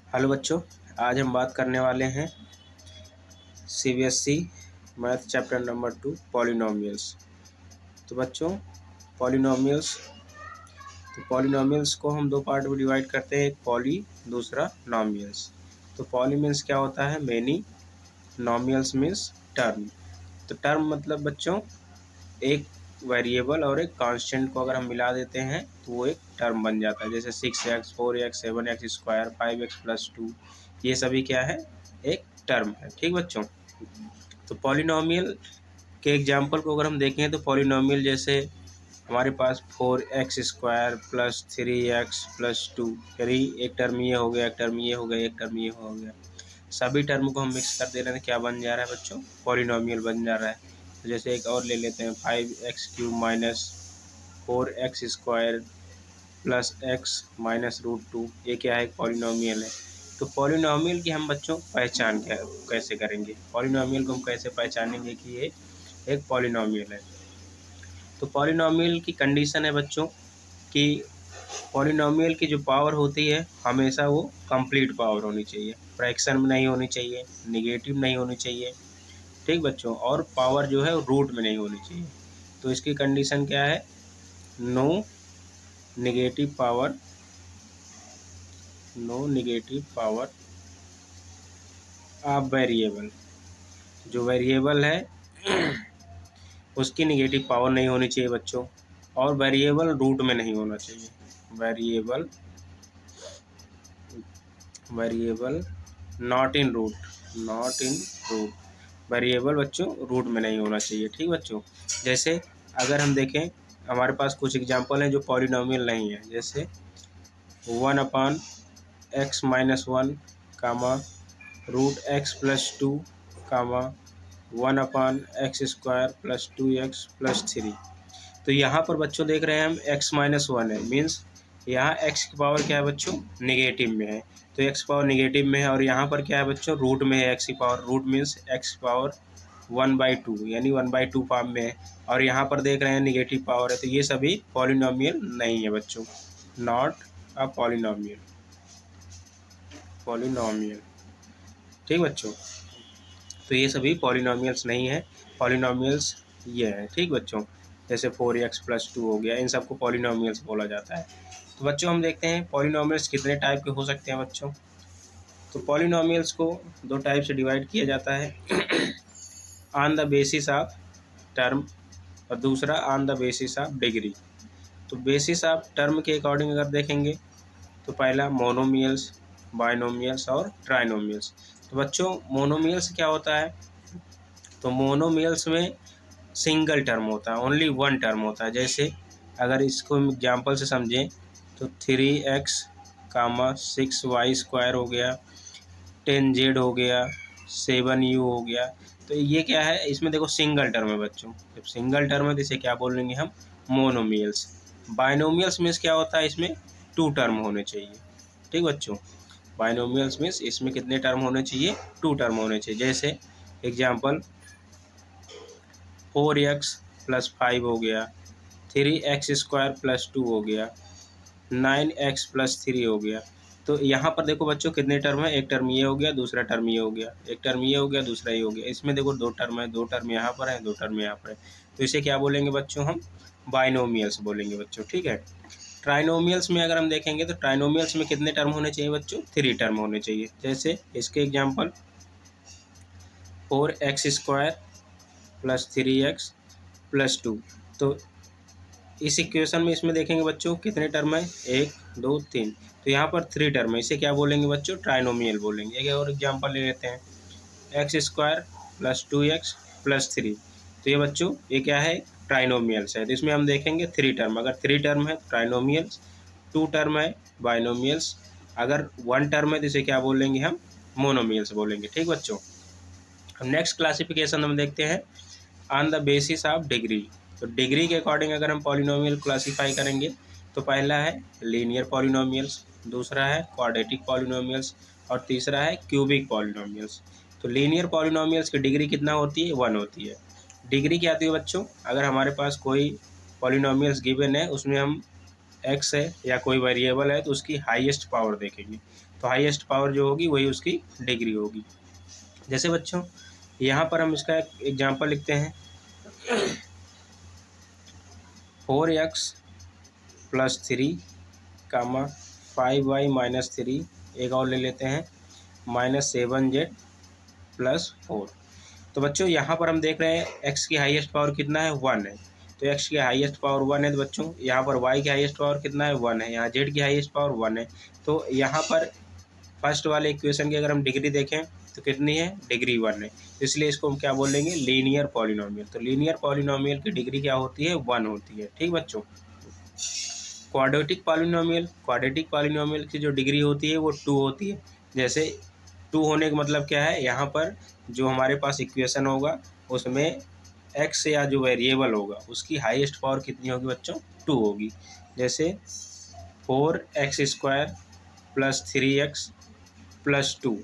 Hello बच्चों, आज हम बात करने वाले हैं CBSE math chapter number 2 polynomials. तो बच्चों पॉलिनोमियल्स को हम दो पार्ट में डिवाइड करते हैं, एक पॉली दूसरा नॉमियल्स। तो पॉली मीन्स क्या होता है, मेनी, नॉमियल्स मीन्स टर्म। तो टर्म मतलब बच्चों एक वेरिएबल और एक कांस्टेंट को अगर हम मिला देते हैं तो वो एक टर्म बन जाता है। जैसे 6x 4x 7x square 5x+2, ये सभी क्या है, एक टर्म है। ठीक बच्चों, तो पॉलिनोमियल के एग्जाम्पल को अगर हम देखें तो पॉलिनोमियल जैसे हमारे पास 4x स्क्वायर प्लस 3x+2, यानी एक टर्म ये हो गया, एक टर्म ये हो गया, एक टर्म ये हो गया, सभी टर्म को हम मिक्स कर दे रहे हैं, क्या बन जा रहा है बच्चों, पॉलिनोमियल बन जा रहा है। तो जैसे एक और ले लेते हैं, 5x³ minus 4x² plus x minus √2, ये क्या है, पॉलिनोमियल है। तो पॉलिनोमियल की हम बच्चों पहचान कैसे करेंगे, पॉलिनोमियल को हम कैसे पहचानेंगे कि ये एक पॉलिनोमियल है। तो पॉलिनोमियल की कंडीशन है बच्चों कि पॉलिनोमियल की जो पावर होती है हमेशा वो कंप्लीट पावर होनी चाहिए, फ्रैक्शन में नहीं होनी चाहिए, निगेटिव नहीं होनी चाहिए। ठीक बच्चों, और पावर जो है रूट में नहीं होनी चाहिए। तो इसकी कंडीशन क्या है, no negative power of variable, जो वेरिएबल है उसकी नेगेटिव पावर नहीं होनी चाहिए बच्चों, और वेरिएबल रूट में नहीं होना चाहिए। Variable not in root, variable बच्चों रूट में नहीं होना चाहिए। ठीक बच्चों, जैसे अगर हम देखें हमारे पास कुछ एग्जांपल हैं जो पॉलिनोमियल नहीं है, जैसे 1/x-1 कामा √x+2 कामा 1/x² प्लस 2x+3। तो यहाँ पर बच्चों देख रहे हैं हम x-1 है, मीन्स यहाँ x की पावर क्या है बच्चों, नेगेटिव में है, तो x पावर नेगेटिव में है, और यहाँ पर क्या है बच्चों, रूट में है x की power, root means x power 1/2 यानी 1/2 फॉर्म में है, और यहाँ पर देख रहे हैं नेगेटिव पावर है। तो ये सभी पॉलिनोमियल नहीं है बच्चों, नॉट अ पॉलिनोमियल। ठीक बच्चों, तो ये सभी पॉलिनोमियल्स नहीं है, पॉलिनोमियल्स ये है। ठीक बच्चों, जैसे 4x+2 हो गया, इन सबको पॉलिनोमियल्स बोला जाता है। तो बच्चों हम देखते हैं पॉलिनोमियल्स कितने टाइप के हो सकते हैं बच्चों। तो पॉलिनोमियल्स को दो टाइप से डिवाइड किया जाता है, on the basis of term और दूसरा on the basis of degree. तो बेसिस ऑफ टर्म के अकॉर्डिंग अगर देखेंगे तो पहला मोनोमियल्स, बाइनोमियल्स और ट्राइनोमियल्स। तो बच्चों मोनोमियल्स क्या होता है, तो मोनोमियल्स में सिंगल टर्म होता है, ओनली वन टर्म होता है। जैसे अगर इसको हम एग्जाम्पल से समझें तो 3x कामा 6y² हो गया, 10z हो गया, 7u हो गया। तो ये क्या है, इसमें देखो सिंगल टर्म है बच्चों, जब सिंगल टर्म है तो इसे क्या बोलेंगे हम, मोनोमियल्स। बाइनोमियल्स मीन्स क्या होता है, इसमें टू टर्म होने चाहिए। ठीक बच्चों, बाइनोमियल्स मीन्स इसमें कितने टर्म होने चाहिए, टू टर्म होने चाहिए। जैसे एग्जाम्पल 4x+5 हो गया, 3x² प्लस 2 हो गया, 9x+3 हो गया। तो यहाँ पर देखो बच्चों कितने टर्म है, एक टर्म ये हो गया, दूसरा टर्म ये हो गया, एक टर्म ये हो गया, दूसरा ये हो गया। इसमें देखो दो टर्म है, दो टर्म यहाँ पर है, दो टर्म यहाँ पर है। तो इसे क्या बोलेंगे बच्चों, हम बाइनोमियल्स बोलेंगे बच्चों। ठीक है, ट्राइनोमियल्स में अगर हम देखेंगे तो ट्राइनोमियल्स में कितने टर्म होने चाहिए बच्चों, 3 टर्म होने चाहिए। जैसे इसके एग्जाम्पल 4x² प्लस 3x+2। तो इस इक्वेशन में इसमें देखेंगे बच्चों कितने टर्म है, 1 2 3, तो यहाँ पर 3 टर्म है, इसे क्या बोलेंगे बच्चों, ट्राइनोमियल बोलेंगे। एक और एग्जांपल ले लेते हैं, x² प्लस 2x+3। तो ये बच्चों ये क्या है, ट्राइनोमियल्स है। तो इसमें हम देखेंगे 3 टर्म, अगर 3 टर्म है ट्राइनोमियल्स, 2 टर्म है बाइनोमियल्स, अगर 1 टर्म है तो इसे क्या बोलेंगे, हम मोनोमियल्स बोलेंगे। ठीक बच्चों, नेक्स्ट क्लासिफिकेशन हम देखते हैं on the basis of degree. तो डिग्री के अकॉर्डिंग अगर हम पॉलिनोमियल क्लासीफाई करेंगे तो पहला है लीनियर पॉलिनोमियल्स, दूसरा है क्वाड्रेटिक पॉलिनोमियल्स, और तीसरा है क्यूबिक पॉलिनोमियल्स। तो लीनियर पॉलिनोमियल्स की डिग्री कितना होती है, 1 होती है। डिग्री क्या आती है बच्चों, अगर हमारे पास कोई पॉलिनोमियल्स गिवन है, उसमें हम एक्स है या कोई वेरिएबल है तो उसकी हाईएस्ट पावर देखेंगे। तो हाईएस्ट पावर जो होगी वही उसकी डिग्री होगी। जैसे बच्चों यहाँ पर हम इसका एक एग्जाम्पल लिखते हैं, 4x + 3, 5y - 3, एक और ले लेते हैं -7z + 4। तो बच्चों यहाँ पर हम देख रहे हैं x की हाईएस्ट पावर कितना है, 1 है। तो x की हाईएस्ट पावर 1 है तो बच्चों यहाँ पर y की हाईएस्ट पावर कितना है, 1 है। यहाँ z की हाईएस्ट पावर 1 है। तो यहाँ पर फर्स्ट वाले इक्वेशन की अगर हम डिग्री देखें तो कितनी है, डिग्री 1 है। इसलिए इसको हम क्या बोलेंगे, लीनियर पॉलिनोमियल। तो लीनियर पॉलिनोमियल की डिग्री क्या होती है, 1 होती है। ठीक बच्चों। क्वाड्रेटिक पॉलिनोमियल की जो डिग्री होती है वो 2 होती है। जैसे 2 होने का मतलब क्या है, यहाँ पर जो हमारे पास इक्वेशन होगा उसमें x या जो वेरिएबल होगा उसकी हाईएस्ट पावर कितनी होगी बच्चों, 2 होगी। जैसे 4x² + 3x + 2।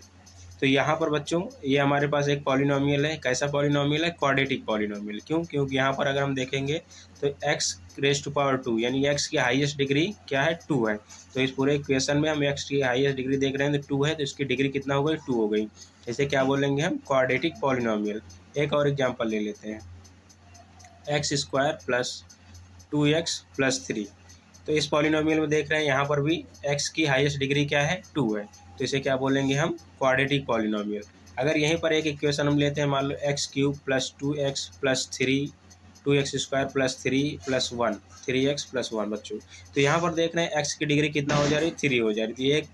तो यहाँ पर बच्चों ये हमारे पास एक पॉलिनोमियल है। कैसा पॉलिनोमियल है, क्वाड्रेटिक पॉलिनोमियल। क्यों, क्योंकि यहाँ पर अगर हम देखेंगे तो x⁻², यानी x की हाईएस्ट डिग्री क्या है, 2 है। तो इस पूरे इक्वेशन में हम x की हाईएस्ट डिग्री देख रहे हैं तो 2 है, तो इसकी डिग्री कितना हो गई, 2 हो गई। इसे क्या बोलेंगे हम, क्वाड्रेटिक पॉलिनोमियल। एक और एग्जाम्पल ले लेते हैं, x² + 2x + 3। तो इस पॉलिनोमियल में देख रहे हैं यहाँ पर भी x की हाईएस्ट डिग्री क्या है, 2 है। तो इसे क्या बोलेंगे हम, क्वाड्रेटिक पॉलिनोमियल। अगर यहीं पर एक इक्वेशन हम लेते हैं, मान लो x³ + 2x + 3, 2x² + 3 + 1, 3x + 1 बच्चों। तो यहाँ पर देख रहे हैं x की डिग्री कितना हो जा रही है, 3 हो जा रही है। तो ये एक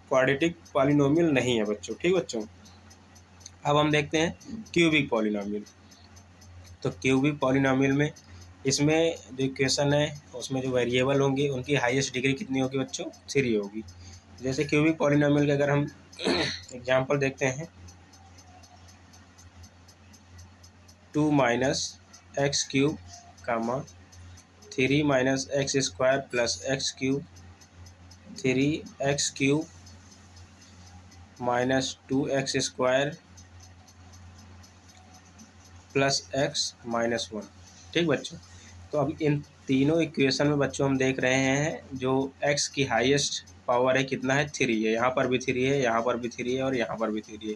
क्वाड्रेटिक पॉलिनोमियल नहीं है बच्चों। ठीक बच्चों। अब हम देखते हैं क्यूबिक पॉलिनोमियल। तो क्यूबिक पॉलिनोमियल में इसमें जो इक्वेशन है उसमें जो वेरिएबल होंगे उनकी हाईएस्ट डिग्री कितनी होगी बच्चों, 3 होगी। जैसे क्यूबिक पॉलिनोमियल के अगर हम एग्जांपल देखते हैं, 2 - x³ 3 - x² + x³ 3x³ - 2x² + x - 1। ठीक बच्चों। तो अब इन तीनों इक्वेशन में बच्चों हम देख रहे हैं जो x की हाईएस्ट पावर है कितना है, 3 है। यहाँ पर भी 3 है, यहाँ पर भी 3 है और यहाँ पर भी 3 है।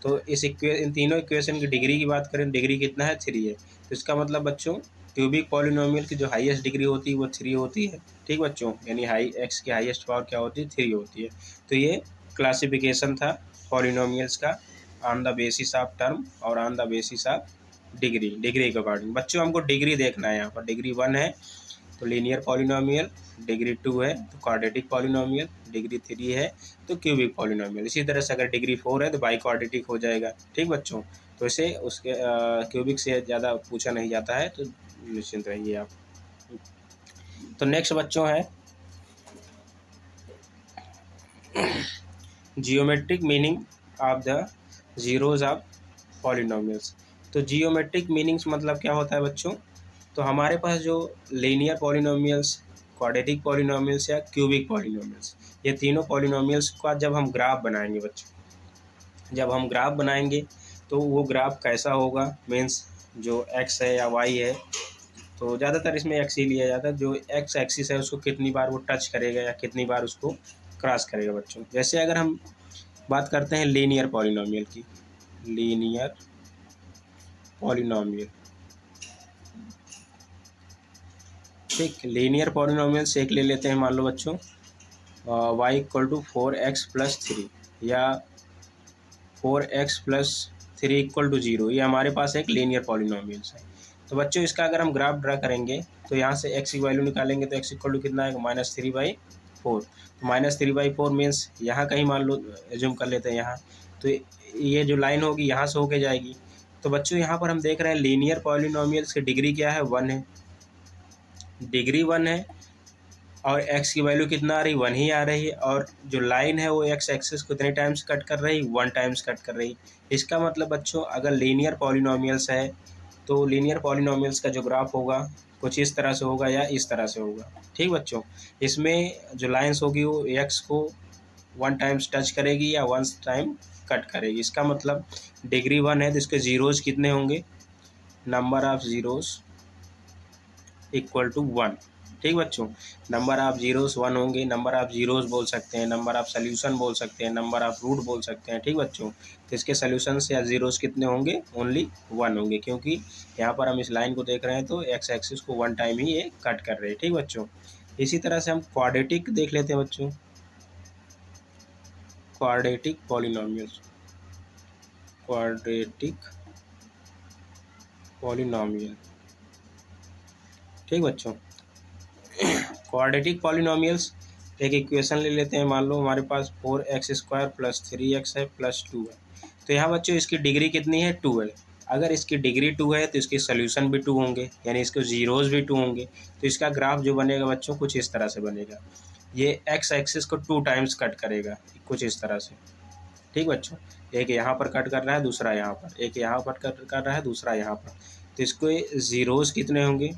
तो इन तीनों इक्वेशन की डिग्री की बात करें, डिग्री कितना है, 3 है। तो इसका मतलब बच्चों क्यूबिक पॉलिनोमियल की जो हाईएस्ट डिग्री होती है वो 3 होती है। ठीक बच्चों, यानी x की हाईएस्ट पावर क्या होती है, 3 होती है। तो ये क्लासिफिकेशन था पॉलिनोमियल्स का, on the basis of term और on the basis of degree के अकॉर्डिंग। बच्चों हमको डिग्री देखना है, यहाँ पर डिग्री 1 है तो लीनियर पॉलिनोमियल, डिग्री 2 है तो क्वाड्रेटिक पॉलिनोमियल, डिग्री 3 है तो क्यूबिक पॉलिनोमियल। इसी तरह से अगर डिग्री 4 है तो बाई क्वाड्रेटिक हो जाएगा। ठीक बच्चों। तो इसे उसके क्यूबिक से ज़्यादा पूछा नहीं जाता है, तो निश्चिंत रहिए आप। तो नेक्स्ट बच्चों है geometric meaning of the zeros of polynomials. तो जियोमेट्रिक मीनिंग्स मतलब क्या होता है बच्चों, तो हमारे पास जो लीनियर पॉलिनोमियल्स, क्वाड्रेटिक पॉलिनोमियल्स या क्यूबिक पॉलिनोमियल्स, ये तीनों पॉलिनोमियल्स का जब हम ग्राफ बनाएंगे बच्चों, जब हम ग्राफ बनाएंगे तो वो ग्राफ कैसा होगा, मीन्स जो x है या y है, तो ज़्यादातर इसमें x ही लिया जाता है। जो x एक्सिस है उसको कितनी बार वो टच करेगा या कितनी बार उसको क्रॉस करेगा बच्चों। जैसे अगर हम बात करते हैं लीनियर पॉलिनोमियल की, लीनियर पॉलिनोमियल, ठीक, लीनियर पॉलिनोमियल से एक ले लेते हैं, मान लो बच्चों y = 4x + 3 या 4x + 3 = 0, ये हमारे पास एक लीनियर पॉलिनोमियल्स है। तो बच्चों इसका अगर हम ग्राफ ड्रा करेंगे तो यहाँ से x की वैल्यू निकालेंगे तो x = कितना है, -3/4। तो -3/4 मीन्स यहाँ कहीं मान लो एज्यूम कर लेते हैं यहाँ, तो ये जो लाइन होगी यहाँ से होके जाएगी। तो बच्चों यहाँ पर हम देख रहे हैं लीनियर पॉलिनोमियल्स की डिग्री क्या है, 1 है, डिग्री 1 है और x की वैल्यू कितना आ रही, 1 ही आ रही है। और जो लाइन है वो x एक्सिस को कितने टाइम्स कट कर रही, 1 टाइम्स कट कर रही। इसका मतलब बच्चों अगर लीनियर पॉलिनोमियल्स है तो लीनियर पॉलिनोमियल्स का जो ग्राफ होगा कुछ इस तरह से होगा या इस तरह से होगा। ठीक बच्चों, इसमें जो लाइन्स होगी वो x को 1 टाइम्स टच करेगी या 1 टाइम कट करेगी। इसका मतलब डिग्री 1 है तो इसके जीरोज़ कितने होंगे, नंबर ऑफ जीरोज़ = 1। ठीक बच्चों, नंबर ऑफ जीरोस 1 होंगे, नंबर ऑफ जीरोस बोल सकते हैं, नंबर ऑफ सोल्यूशन बोल सकते हैं, नंबर ऑफ रूट बोल सकते हैं। ठीक बच्चों, तो इसके सोल्यूशंस या जीरोस कितने होंगे? ओनली 1 होंगे, क्योंकि यहाँ पर हम इस लाइन को देख रहे हैं तो एक्स एक्सिस को 1 टाइम ही ये कट कर रहे हैं। ठीक बच्चों, इसी तरह से हम क्वाड्रेटिक देख लेते हैं बच्चों, क्वाड्रेटिक पॉलिनोमियल्स, क्वाड्रेटिक पॉलिनोमियल। ठीक बच्चों, क्वाड्रेटिक पॉलिनोमियल्स एक इक्वेशन ले लेते हैं। मान लो हमारे पास 4x² + 3x है + 2 है। तो यहाँ बच्चों इसकी डिग्री कितनी है? 2 है। अगर इसकी डिग्री 2 है तो इसके सोल्यूशन भी 2 होंगे, यानी इसके जीरोज़ भी 2 होंगे। तो इसका ग्राफ जो बनेगा बच्चों कुछ इस तरह से बनेगा। ये एक्स एक्सिस को 2 टाइम्स कट करेगा, कुछ इस तरह से। ठीक बच्चों, एक यहाँ पर कट कर रहा है, दूसरा यहाँ पर, एक यहाँ पर कट कर रहा है, दूसरा यहाँ पर। तो इसको जीरोज़ कितने होंगे?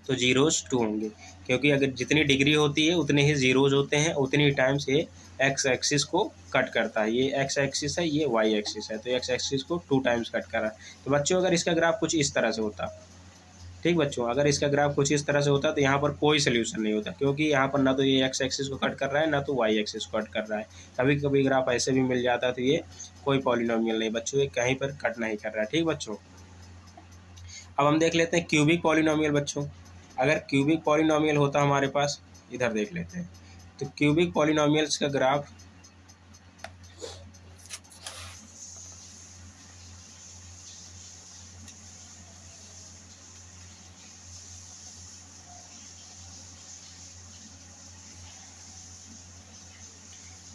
तो जीरोज़ 2 होंगे, क्योंकि अगर जितनी डिग्री होती है उतने ही जीरोज़ होते हैं, उतनी टाइम्स ये एक्स एक्सिस को कट करता है। ये एक्स एक्सिस है, ये वाई एक्सिस है, तो एक्स एक्सिस को 2 टाइम्स कट कर रहा है। तो बच्चों अगर इसका ग्राफ कुछ इस तरह से होता, ठीक बच्चों, अगर इसका ग्राफ कुछ इस तरह से होता तो यहाँ पर कोई सोल्यूशन नहीं होता, क्योंकि यहाँ पर ना तो ये एक्स एक्सिस को कट कर रहा है, ना तो वाई एक्सिस को कट कर रहा है। कभी कभी ग्राफ ऐसे भी मिल जाता तो ये कोई पॉलिनोमियल नहीं बच्चों, ये कहीं पर कट नहीं कर रहा है। ठीक बच्चों, अब हम देख लेते हैं क्यूबिक पॉलिनोमियल बच्चों। अगर क्यूबिक पॉलिनोमियल होता हमारे पास, इधर देख लेते हैं, तो क्यूबिक पॉलिनोमियल्स का ग्राफ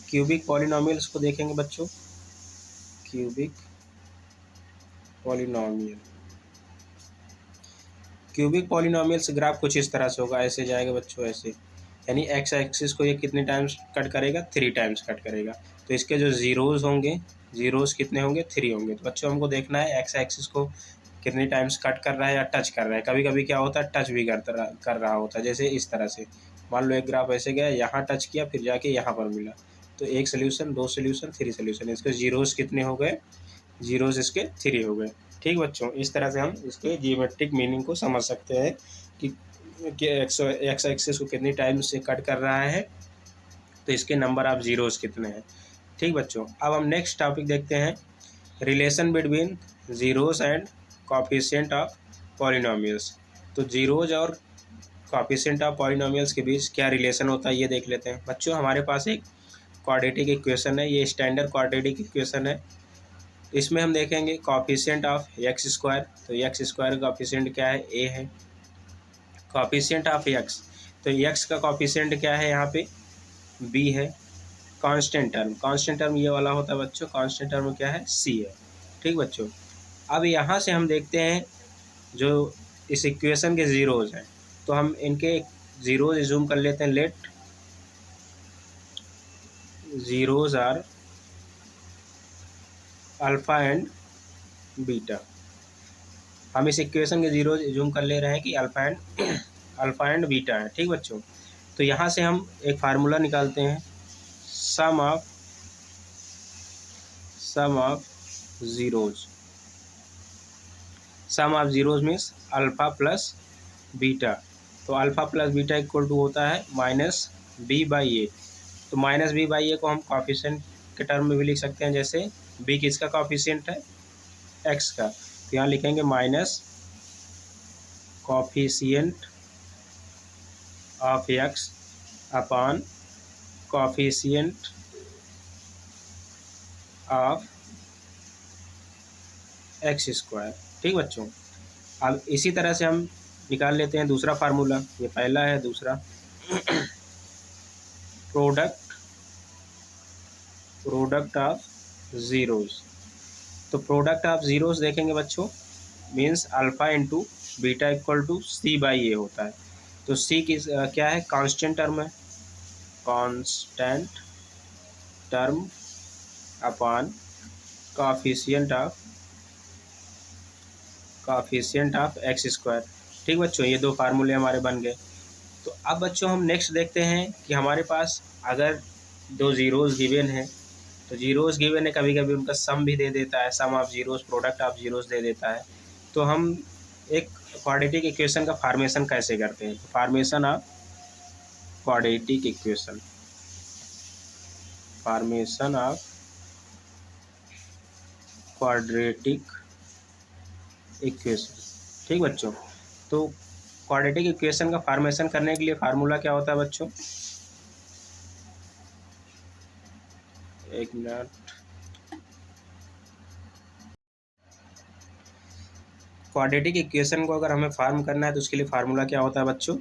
क्यूबिक पॉलिनोमियल्स को देखेंगे बच्चों, cubic polynomial, cubic polynomials graph कुछ इस तरह से होगा, ऐसे जाएगा बच्चों, ऐसे, यानी एक्स एक्सिस को ये कितने टाइम्स कट करेगा? 3 टाइम्स कट करेगा। तो इसके जो जीरोज़ होंगे, जीरोज़ कितने होंगे? 3 होंगे। तो बच्चों हमको देखना है एक्स एक्सिस को कितने टाइम्स कट कर रहा है या टच कर रहा है। कभी कभी क्या होता है, टच भी कर रहा होता है, जैसे इस तरह से। मान लो एक ग्राफ ऐसे गया, यहाँ टच किया, फिर जाके यहाँ पर मिला, तो एक सोल्यूशन, 2 सोल्यूशन, 3 सोल्यूशन। इसके जीरोज़ कितने हो गए? जीरोज़ इसके 3 हो गए। ठीक बच्चों, इस तरह से हम इसके जियोमेट्रिक मीनिंग को समझ सकते हैं कि एक्स एक्सिस को कितनी टाइम से कट कर रहा है, तो इसके नंबर ऑफ जीरोज़ कितने हैं। ठीक बच्चों, अब हम नेक्स्ट टॉपिक देखते हैं, relation between zeros and coefficient of polynomials. तो जीरोज़ और कोएफिशिएंट ऑफ पॉलिनोमियल्स के बीच क्या रिलेशन होता है ये देख लेते हैं। बच्चों हमारे पास एक क्वाड्रेटिक इक्वेशन है, ये स्टैंडर्ड क्वाड्रेटिक इक्वेशन है। इसमें हम देखेंगे कोएफिशिएंट ऑफ x², तो x² का कोएफिशिएंट क्या है? a है। कोएफिशिएंट ऑफ x, तो x का कोएफिशिएंट क्या है यहाँ पे? b है। कांस्टेंट टर्म ये वाला होता है बच्चों, कांस्टेंट टर्म क्या है? c है। ठीक बच्चों, अब यहाँ से हम देखते हैं जो इस इक्वेशन के जीरोज़ हैं, तो हम इनके जीरोज़ एज्यूम कर लेते हैं। Let zeros are alpha and beta. हम इस इक्वेशन के जीरो एज्यूम कर ले रहे हैं कि अल्फ़ा एंड बीटा है। ठीक बच्चों, तो यहाँ से हम एक फार्मूला निकालते हैं, sum of zeros. Sum of zeros means alpha plus beta. तो alpha plus beta equal to होता है -b/a। तो -b/a को हम कोएफिशिएंट के टर्म में भी लिख सकते हैं, जैसे b किसका कोएफिशिएंट है? x का। तो यहाँ लिखेंगे minus coefficient of x upon coefficient of x²। ठीक बच्चों, अब इसी तरह से हम निकाल लेते हैं दूसरा फार्मूला। ये पहला है, दूसरा प्रोडक्ट ऑफ ज़ीरोज़। तो प्रोडक्ट ऑफ ज़ीरोज़ देखेंगे बच्चों, means alpha into beta equal to c/a होता है। तो c किस क्या है? कांस्टेंट टर्म है, constant term upon coefficient of x²। ठीक बच्चों, ये दो फार्मूले हमारे बन गए। तो अब बच्चों हम नेक्स्ट देखते हैं कि हमारे पास अगर दो ज़ीरोज़ गिवन है, तो ज़ीरोज़ गिवन है, कभी कभी उनका सम भी दे देता है, sum of zeros, product of zeros दे देता है। तो हम एक क्वाड्रेटिक इक्वेशन का फॉर्मेशन कैसे करते हैं? तो formation of quadratic equation, formation of quadratic equation. ठीक बच्चों, तो क्वाड्रेटिक इक्वेशन का फॉर्मेशन करने के लिए फार्मूला क्या होता है बच्चों? एक मिनट। क्वाड्रेटिक इक्वेशन को अगर हमें फॉर्म करना है तो उसके लिए फार्मूला क्या होता है बच्चों?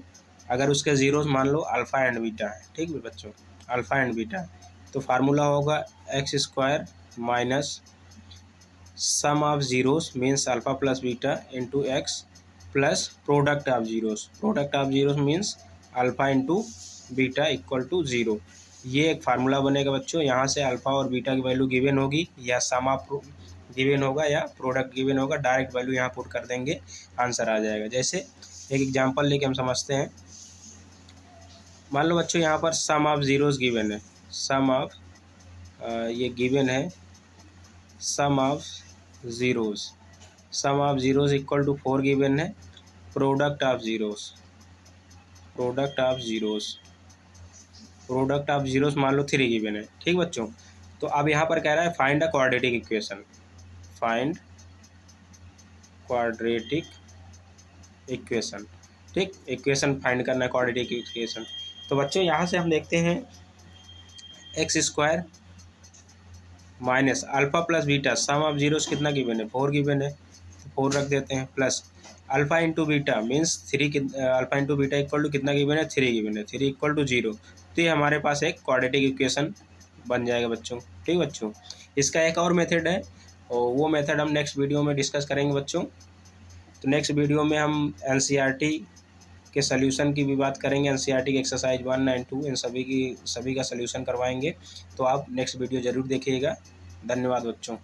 अगर उसके जीरोस मान लो अल्फ़ा एंड बीटा है, ठीक है बच्चों, अल्फ़ा एंड बीटा, तो फार्मूला होगा x square minus sum of zeros means alpha plus beta into x plus product of zeros, product of zeros means alpha into beta equal to zero. ये एक formula बनेगा बच्चों। यहाँ से alpha और beta की वैल्यू गिवन होगी या सम ऑफ गिवन होगा या प्रोडक्ट गिवन होगा, डायरेक्ट वैल्यू यहाँ पुट कर देंगे, आंसर आ जाएगा। जैसे एक एग्जांपल लेके हम समझते हैं। मान लो बच्चों यहाँ पर सम ऑफ ज़ीरोस गिवन है, सम ऑफ ये गिवन है sum of zeros, sum of zeros equal to 4 given है, product of zeros, product of zeros, product of zeros मान लो 3 गिवन है। ठीक बच्चों, तो अब यहाँ पर कह रहा है find a quadratic equation, find quadratic equation. ठीक, इक्वेशन फाइंड करना है क्वाड्रेटिक इक्वेशन। तो बच्चों यहाँ से हम देखते हैं x square minus alpha plus beta, sum of zeros कितना गिवन है? 4 गिवन है, तो 4 रख देते हैं, plus alpha into beta means 3, alpha into beta equal to कितना गिवन है? 3 गिवन है, 3 इक्वल टू 0। तो ये हमारे पास एक क्वाड्रेटिक इक्वेशन बन जाएगा बच्चों। ठीक बच्चों, इसका एक और मेथड है और वो मेथड हम नेक्स्ट वीडियो में डिस्कस करेंगे बच्चों। तो नेक्स्ट वीडियो में हम एनसीईआरटी के सल्यूशन की भी बात करेंगे, एनसीईआरटी की एक्सरसाइज 1 एंड 2 इन सभी का सल्यूशन करवाएंगे। तो आप नेक्स्ट वीडियो ज़रूर देखिएगा। धन्यवाद बच्चों।